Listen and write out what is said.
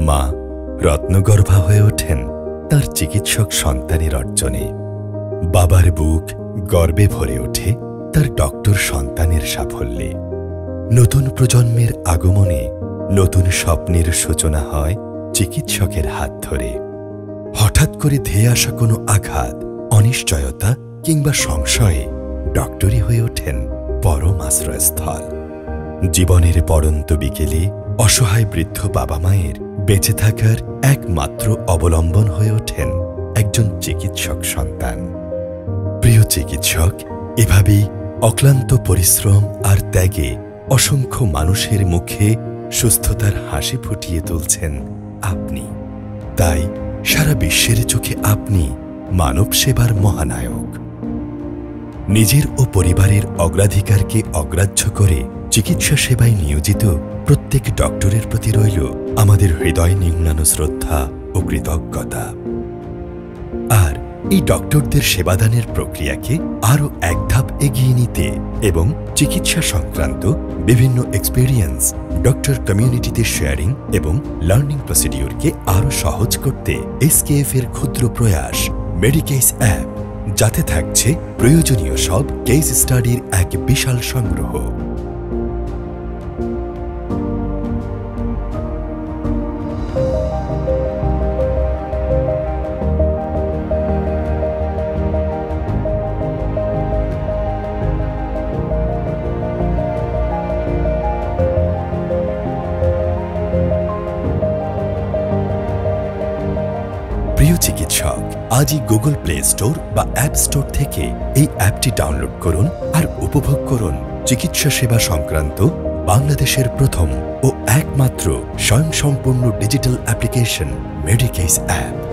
মা রত্নগর্ভা হয়ে ওঠেন তার চিকিৎসক সন্তানের অর্জনে। বাবার বুক গর্বে ভরে ওঠে তার ডক্টর সন্তানের সাফল্যে। নতুন প্রজন্মের আগমনে নতুন স্বপ্নের সূচনা হয় চিকিৎসকের হাত ধরে। হঠাৎ করে ধেয়ে আসা কোনো আঘাত, অনিশ্চয়তা কিংবা সংশয়ে ডক্টরই হয়ে ওঠেন পরম আশ্রয়স্থল। জীবনের পড়ন্ত বিকেলে অসহায় বৃদ্ধ বাবা মায়ের বেঁচে থাকার একমাত্র অবলম্বন হয়ে ওঠেন একজন চিকিৎসক সন্তান। প্রিয় চিকিৎসক, এভাবেই অক্লান্ত পরিশ্রম আর ত্যাগে অসংখ্য মানুষের মুখে সুস্থতার হাসি ফুটিয়ে তুলছেন আপনি। তাই সারা বিশ্বের চোখে আপনি মানব সেবার মহানায়ক। নিজের ও পরিবারের অগ্রাধিকারকে অগ্রাহ্য করে চিকিৎসা সেবায় নিয়োজিত প্রত্যেক ডক্টরের প্রতি রইল আমাদের হৃদয় নিংড়ানো শ্রদ্ধা ও কৃতজ্ঞতা। আর এই ডক্টরদের সেবাদানের প্রক্রিয়াকে আরও এক ধাপ এগিয়ে নিতে এবং চিকিৎসা সংক্রান্ত বিভিন্ন এক্সপেরিয়েন্স ডক্টর কমিউনিটিতে শেয়ারিং এবং লার্নিং প্রসিডিওরকে আরও সহজ করতে এসকেএফ এর ক্ষুদ্র প্রয়াস মেডিকেস অ্যাপ, যাতে থাকছে প্রয়োজনীয় সব কেস স্টাডির এক বিশাল সংগ্রহ। প্রিয় চিকিৎসক, আজই গুগল প্লে স্টোর বা অ্যাপ স্টোর থেকে এই অ্যাপটি ডাউনলোড করুন আর উপভোগ করুন চিকিৎসা সেবা সংক্রান্ত বাংলাদেশের প্রথম ও একমাত্র স্বয়ংসম্পূর্ণ ডিজিটাল অ্যাপ্লিকেশন মেডিকেস অ্যাপ।